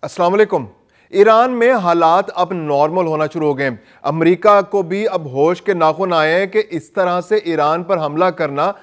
अस्सलाम वालेकुम। ईरान में हालात अब नॉर्मल होना शुरू हो गए हैं। अमेरिका को भी अब होश के नाखून आए हैं कि इस तरह से ईरान पर हमला करना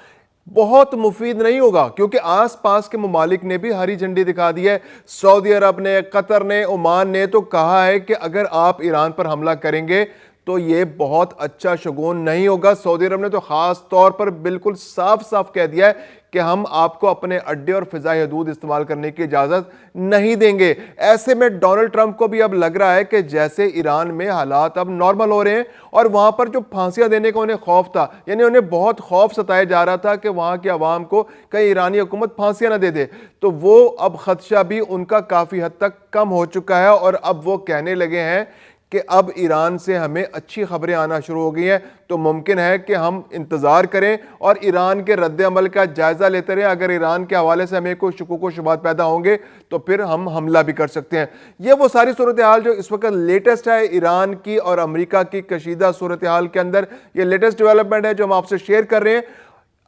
बहुत मुफीद नहीं होगा, क्योंकि आस पास के ममालिक ने भी हरी झंडी दिखा दी है। सऊदी अरब ने, कतर ने, ओमान ने तो कहा है कि अगर आप ईरान पर हमला करेंगे तो ये बहुत अच्छा शगुन नहीं होगा। सऊदी अरब ने तो खास तौर पर बिल्कुल साफ साफ कह दिया है कि हम आपको अपने अड्डे और फिजाई हदूद इस्तेमाल करने की इजाज़त नहीं देंगे। ऐसे में डोनाल्ड ट्रंप को भी अब लग रहा है कि जैसे ईरान में हालात अब नॉर्मल हो रहे हैं और वहाँ पर जो फांसियाँ देने का उन्हें खौफ था, यानी उन्हें बहुत खौफ सताया जा रहा था कि वहाँ की आवाम को कहीं ईरानी हुकूमत फांसियाँ न दे दे, तो वो अब खदशा भी उनका काफ़ी हद तक कम हो चुका है और अब वो कहने लगे हैं कि अब ईरान से हमें अच्छी खबरें आना शुरू हो गई हैं, तो मुमकिन है कि हम इंतज़ार करें और ईरान के रद्द अमल का जायज़ा लेते रहें। अगर ईरान के हवाले से हमें कोई शुकूक व शुबहात पैदा होंगे तो फिर हम हमला भी कर सकते हैं। ये वो सारी सूरत हाल जो इस वक्त लेटेस्ट है ईरान की और अमेरिका की कशीदा सूरत हाल के अंदर। ये लेटेस्ट डेवलपमेंट है जो हम आपसे शेयर कर रहे हैं।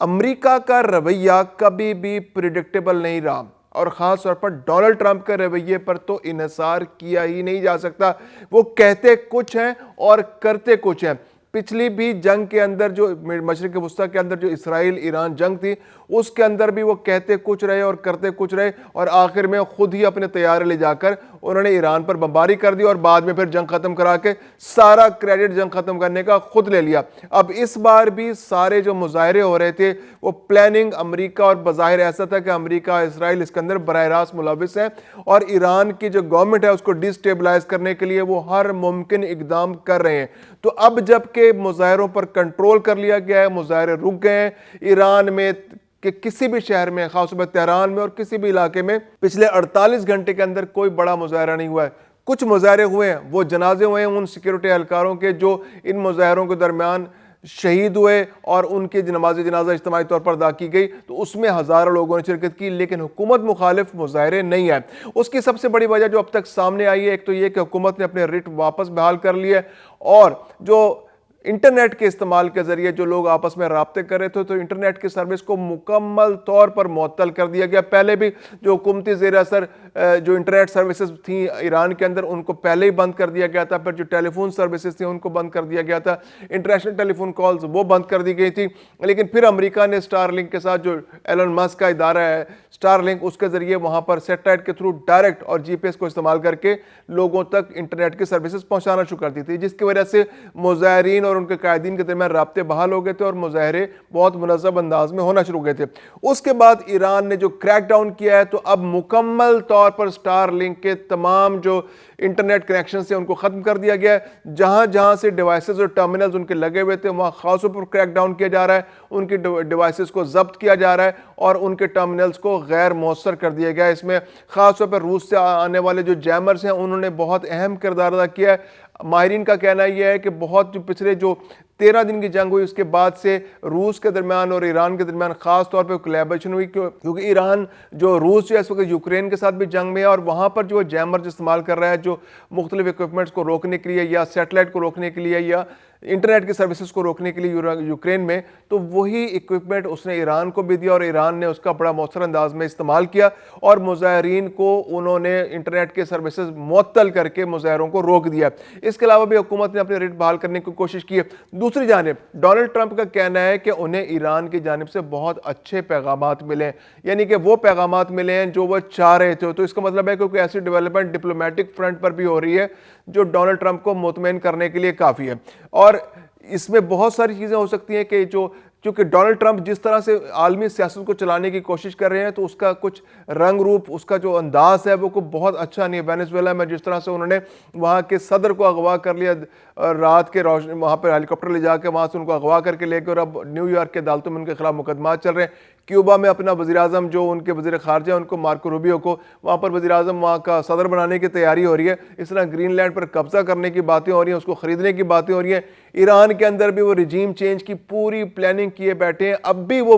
अमेरिका का रवैया कभी भी प्रिडिक्टेबल नहीं रहा और ख़ास तौर पर डोनाल्ड ट्रंप के रवैये पर तो इन्हिसार किया ही नहीं जा सकता। वो कहते कुछ हैं और करते कुछ हैं। पिछली भी जंग के अंदर, जो मशरिक़ वस्ता के अंदर जो इसराइल ईरान जंग थी, उसके अंदर भी वो कहते कुछ रहे और करते कुछ रहे और आखिर में खुद ही अपने तैयारे ले जाकर उन्होंने ईरान पर बमबारी कर दी और बाद में फिर जंग ख़त्म करा के सारा क्रेडिट जंग ख़त्म करने का खुद ले लिया। अब इस बार भी सारे जो मुजाहरे हो रहे थे वो प्लानिंग अमेरिका, और बज़ाहिर ऐसा था कि अमेरिका इसराइल इसके अंदर बराह रास्त मुलविस है और ईरान की जो गवर्नमेंट है उसको डिस्टेबलाइज करने के लिए वो हर मुमकिन इकदाम कर रहे हैं। तो अब जबकि मुजाहरों पर कंट्रोल कर लिया गया है, मुजाहरे रुक गए हैं, ईरान में कि किसी भी शहर में, खासतौर पर तेहरान में और किसी भी इलाके में पिछले 48 घंटे के अंदर कोई बड़ा मुजाहरा नहीं हुआ है। कुछ मुजाहरे हुए हैं, वो जनाजे हुए हैं उन सिक्योरिटी एहलकारों के जो इन मुजाहरों के दरमियान शहीद हुए और उनकी नमाज जनाजा इज्तिमाई तौर पर अदा की गई, तो उसमें हज़ारों लोगों ने शिरकत की, लेकिन हुकूमत मुखालिफ मुजाहरे नहीं आए। उसकी सबसे बड़ी वजह जो अब तक सामने आई है, एक तो ये कि हुकूमत ने अपने रिट वापस बहाल कर लिए और जो इंटरनेट के इस्तेमाल के ज़रिए जो लोग आपस में राब्ते कर रहे थे, तो इंटरनेट की सर्विस को मुकम्मल तौर पर मुअत्तल कर दिया गया। पहले भी जो हुकूमती ज़ेर असर जो इंटरनेट सर्विसेज थी ईरान के अंदर, उनको पहले ही बंद कर दिया गया था। फिर जो टेलीफोन सर्विसेज थी उनको बंद कर दिया गया था, इंटरनेशनल टेलीफोन कॉल्स वो बंद कर दी गई थी। लेकिन फिर अमेरिका ने स्टारलिंक के साथ, जो एलन मस्क का इदारा है स्टारलिंक, उसके ज़रिए वहाँ पर सेटेलाइट के थ्रू डायरेक्ट और जीपीएस को इस्तेमाल करके लोगों तक इंटरनेट की सर्विसेज पहुँचाना शुरू कर दी थी, जिसकी वजह से मुजाहरीन और उनके कायदीन के दरमियान राब्ते बहाल हो गए थे और मुजाहरे बहुत मुनज़्ज़म अंदाज में होना शुरू हो गए थे। उसके बाद ईरान ने जो क्रैक डाउन किया है, तो अब मुकम्मल तौर पर स्टारलिंक के तमाम जो इंटरनेट कनेक्शन से उनको ख़त्म कर दिया गया है। जहाँ जहाँ से डिवाइसेस और टर्मिनल्स उनके लगे हुए थे वहाँ ख़ास तौर पर क्रैक डाउन किया जा रहा है, उनकी डिवाइसेस को जब्त किया जा रहा है और उनके टर्मिनल्स को गैर मौसर कर दिया गया है। इसमें ख़ास तौर पर रूस से आने वाले जो जैमर्स हैं उन्होंने बहुत अहम किरदार अदा किया है। माहिरीन का कहना यह है कि बहुत जो पिछले जो 13 दिन की जंग हुई उसके बाद से रूस के दरमियान और ईरान के दरमियान खास तौर पे कोलैबोरेशन हुई, क्योंकि ईरान जो रूस जो है इस वक्त यूक्रेन के साथ भी जंग में है और वहाँ पर जो जैमर्स इस्तेमाल कर रहा है, जो मुख्तलिफ इक्विपमेंट्स को रोकने के लिए या सैटेलाइट को रोकने के लिए या इंटरनेट की सर्विसेज को रोकने के लिए यूक्रेन में, तो वही इक्विपमेंट उसने ईरान को भी दिया और ईरान ने उसका बड़ा मौसर अंदाज में इस्तेमाल किया और मुजाहरीन को उन्होंने इंटरनेट के सर्विसेज मुअत्तल करके मुजाहरों को रोक दिया। इसके अलावा भी हुकूमत ने अपने रेट बहाल करने की कोशिश की है। दूसरी जानिब डोनाल्ड ट्रंप का कहना है कि उन्हें ईरान की जानिब से बहुत अच्छे पैगामात मिले हैं, यानी कि वो पैगामात मिले हैं जो वह चाह रहे थे। तो इसका मतलब है कि ऐसी डेवलपमेंट डिप्लोमेटिक फ्रंट पर भी हो रही है जो डोनाल्ड ट्रंप को मुतमईन करने के लिए काफ़ी है। और इसमें बहुत सारी चीज़ें हो सकती हैं कि जो, क्योंकि डोनाल्ड ट्रंप जिस तरह से आलमी सियासत को चलाने की कोशिश कर रहे हैं, तो उसका कुछ रंग रूप, उसका जो अंदाज है वो को बहुत अच्छा नहीं है। वेनेजुएला में जिस तरह से उन्होंने वहाँ के सदर को अगवा कर लिया, रात के रोशनी वहाँ पर हेलीकॉप्टर ले जाकर वहाँ से उनको अगवा करके लेकर, अब न्यूयॉर्क के अदालतों में उनके खिलाफ मुकदमा चल रहे हैं। क्यूबा में अपना वज़ीर आज़म जो उनके वज़ीर ख़ारजा उनको मार्को रूबियो को वहाँ पर वज़ीर आज़म वहाँ का सदर बनाने की तैयारी हो रही है। इस तरह ग्रीनलैंड पर कब्ज़ा करने की बातें हो रही हैं, उसको ख़रीदने की बातें हो रही हैं। ईरान के अंदर भी वो रिजीम चेंज की पूरी प्लानिंग किए बैठे हैं। अब भी वो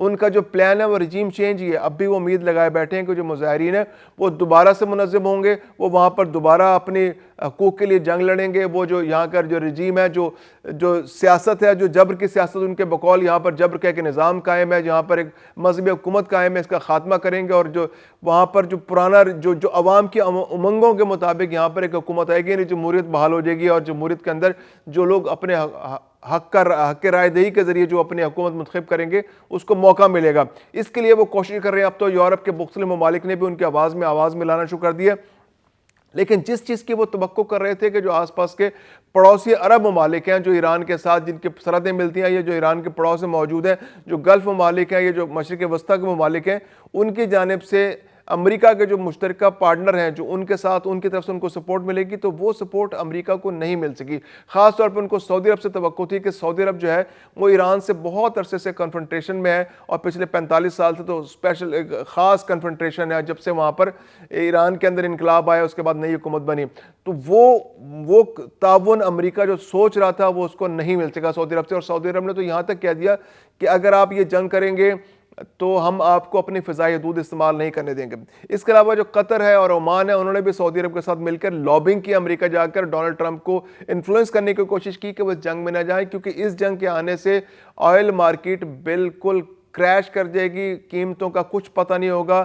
ان کا جو پلان ہے وہ رجیم چینج ہی ہے. اب بھی وہ امید لگائے بیٹھے ہیں کہ جو مظاہرین ہیں وہ دوبارہ سے منظم ہوں گے, وہ وہاں پر دوبارہ اپنی حقوق کے لیے جنگ لڑیں گے. وہ جو یہاں کا جو رجیم ہے, جو سیاست ہے, جو جبر کی سیاست ان کے بقول یہاں پر جبر کا ایک نظام قائم ہے, جہاں پر ایک مذہبی حکومت قائم ہے, اس کا خاتمہ کریں گے. اور جو وہاں پر جو پرانا جو عوام کی امنگوں کے مطابق یہاں پر ایک حکومت آئے گی, جمہوریت بحال ہو جائے گی, اور جمہوریت کے اندر جو لوگ اپنے حق رائے دہی کے ذریعے جو اپنی حکومت منتخب کریں گے اس کو موقع ملے گا. اس کے لیے وہ کوشش کر رہے ہیں. اب تو یورپ کے مختلف ممالک نے بھی ان کی آواز میں لانا شروع کر دیا. لیکن جس چیز کی وہ توقع کر رہے تھے کہ جو آس پاس کے پڑوسی عرب ممالک ہیں, جو ایران کے ساتھ جن کی سرحدیں ملتی ہیں, یہ جو ایران کے پڑوس میں موجود ہیں, جو گلف ممالک ہیں, یہ جو مشرق وسطیٰ کے ممالک ہیں, ان کی جانب سے امریکہ کے جو مشترکہ پارٹنر ہیں, جو ان کے ساتھ ان کی طرف سے ان کو سپورٹ ملے گی, تو وہ سپورٹ امریکہ کو نہیں مل سکی. خاص طور پر ان کو سعودی عرب سے توقع تھی کہ سعودی عرب جو ہے وہ ایران سے بہت عرصے سے کنفرنٹریشن میں ہے, اور پچھلے 45 سال سے تو اسپیشل ایک خاص کنفرنٹریشن ہے جب سے وہاں پر ایران کے اندر انقلاب آیا, اس کے بعد نئی حکومت بنی. تو وہ تعاون امریکہ جو سوچ رہا تھا وہ اس کو نہیں مل سکا سعودی عرب سے. اور سعودی عرب نے تو یہاں تک کہہ دیا کہ اگر آپ یہ جنگ کریں گے تو ہم آپ کو اپنی فضائی حدود استعمال نہیں کرنے دیں گے. اس کے علاوہ جو قطر ہے اور عمان ہے, انہوں نے بھی سعودی عرب کے ساتھ مل کر لابنگ کی, امریکہ جا کر ڈونلڈ ٹرمپ کو انفلوئنس کرنے کی کوشش کی کہ وہ اس جنگ میں نہ جائیں, کیونکہ اس جنگ کے آنے سے آئل مارکیٹ بالکل کریش کر جائے گی, قیمتوں کا کچھ پتہ نہیں ہوگا,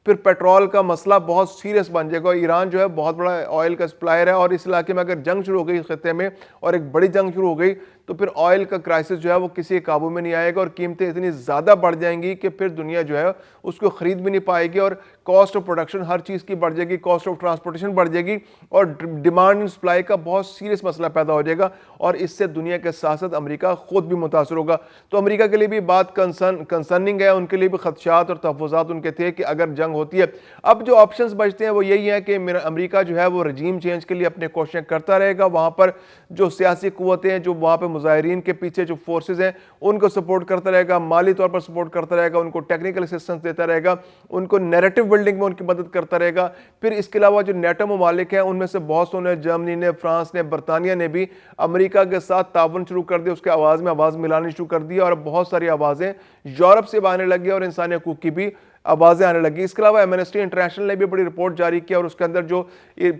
پھر پیٹرول کا مسئلہ بہت سیریس بن جائے گا. ایران جو ہے بہت بڑا آئل کا سپلائر ہے, اور اس علاقے میں اگر جنگ شروع ہو گئی اس خطے میں, اور ایک بڑی جنگ شروع ہو گئی, تو پھر آئل کا کرائسس جو ہے وہ کسی قابو میں نہیں آئے گا, اور قیمتیں اتنی زیادہ بڑھ جائیں گی کہ پھر دنیا جو ہے اس کو خرید بھی نہیں پائے گی, اور کاسٹ آف پروڈکشن ہر چیز کی بڑھ جائے گی, کاسٹ آف ٹرانسپورٹیشن بڑھ جائے گی, اور ڈیمانڈ اینڈ سپلائی کا بہت سیریس مسئلہ پیدا ہو جائے گا, اور اس سے دنیا کے ساتھ ساتھ امریکہ خود بھی متاثر ہوگا. تو امریکہ کے لیے بھی بات کنسرننگ ہے, ان کے لیے بھی خدشات اور تحفظات ان کے تھے کہ اگر جنگ ہوتی ہے. اب جو آپشنز بچتے ہیں وہ یہی ہے کہ امریکہ جو ہے وہ رجیم چینج کے لیے اپنے کوششیں کرتا رہے گا, وہاں پر جو سیاسی قوتیں ہیں, جو وہاں پہ مظاہرین کے پیچھے جو فورسز ہیں, ان کو سپورٹ کرتا رہے گا, مالی طور پر سپورٹ کرتا رہے گا, ان کو ٹیکنیکل اسسٹنس دیتا رہے گا, ان کو نیریٹو بلڈنگ میں ان کی مدد کرتا رہے گا. پھر اس کے علاوہ جو نیٹو ممالک ہیں ان میں سے بہت سو نے, جرمنی نے, فرانس نے, برطانیہ نے بھی امریکہ کے ساتھ تعاون شروع کر دیا, اس کے آواز ملانی شروع کر دی, اور بہت ساری آوازیں یورپ سے آنے لگی اور انسانی حقوق کی بھی آوازیں آنے لگی. اس کے علاوہ ایمنسٹی انٹرنیشنل نے بھی بڑی رپورٹ جاری کیا, اور اس کے اندر جو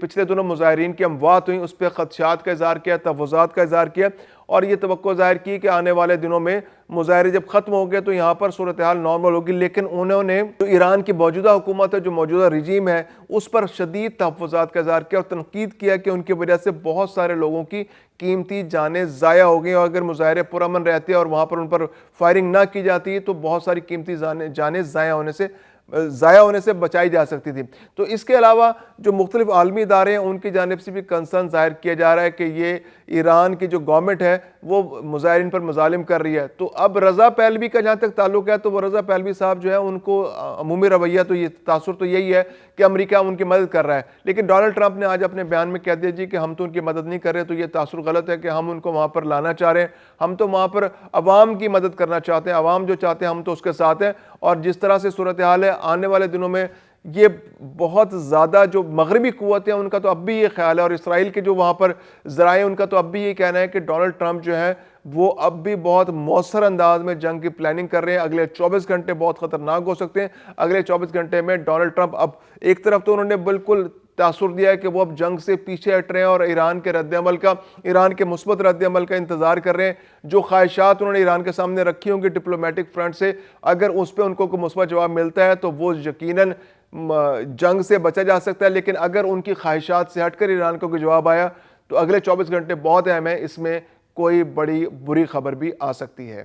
پچھلے دنوں مظاہرین کی اموات ہوئیں اس پہ خدشات کا اظہار کیا, تحفظات کا اظہار کیا, اور یہ توقع ظاہر کی کہ آنے والے دنوں میں مظاہرے جب ختم ہو گئے تو یہاں پر صورتحال نارمل ہوگی. لیکن انہوں نے جو ایران کی موجودہ حکومت ہے, جو موجودہ رجیم ہے, اس پر شدید تحفظات کا اظہار کیا اور تنقید کیا کہ ان کی وجہ سے بہت سارے لوگوں کی قیمتی جانیں ضائع ہو گئی, اور اگر مظاہرے پرامن رہتے اور وہاں پر ان پر فائرنگ نہ کی جاتی تو بہت ساری قیمتی جانیں ضائع ہونے سے بچائی جا سکتی تھی. تو اس کے علاوہ جو مختلف عالمی ادارے ہیں ان کی جانب سے بھی کنسرن ظاہر کیا جا رہا ہے کہ یہ ایران کی جو گورنمنٹ ہے وہ مظاہرین پر مظالم کر رہی ہے. تو اب رضا پہلوی کا جہاں تک تعلق ہے, تو وہ رضا پہلوی صاحب جو ہے ان کو عمومی رویہ تو یہ تاثر تو یہی ہے کہ امریکہ ان کی مدد کر رہا ہے. لیکن ڈونلڈ ٹرمپ نے آج اپنے بیان میں کہہ دیا جی کہ ہم تو ان کی مدد نہیں کر رہے, تو یہ تاثر غلط ہے کہ ہم ان کو وہاں پر لانا چاہ رہے ہیں. ہم تو وہاں پر عوام کی مدد کرنا چاہتے ہیں, عوام جو چاہتے ہیں ہم تو اس کے ساتھ ہیں. اور جس طرح سے صورتحال ہے آنے والے دنوں میں یہ بہت زیادہ جو مغربی قوتیں ہیں ان کا تو اب بھی یہ خیال ہے, اور اسرائیل کے جو وہاں پر ذرائع ان کا تو اب بھی یہ کہنا ہے کہ ڈونلڈ ٹرمپ جو ہے وہ اب بھی بہت مؤثر انداز میں جنگ کی پلاننگ کر رہے ہیں. اگلے 24 گھنٹے بہت خطرناک ہو سکتے ہیں. اگلے 24 گھنٹے میں ڈونلڈ ٹرمپ اب ایک طرف تو انہوں نے بالکل تاثر دیا ہے کہ وہ اب جنگ سے پیچھے ہٹ رہے ہیں اور ایران کے مثبت رد عمل کا انتظار کر رہے ہیں. جو خواہشات انہوں نے ایران کے سامنے رکھی ہوں گی ڈپلومیٹک فرنٹ سے, اگر اس پہ ان کو کوئی مثبت جواب ملتا ہے تو وہ یقیناً جنگ سے بچا جا سکتا ہے. لیکن اگر ان کی خواہشات سے ہٹ کر ایران کو کوئی جواب آیا تو اگلے 24 گھنٹے بہت اہم ہیں, اس میں کوئی بڑی بری خبر بھی آ سکتی ہے.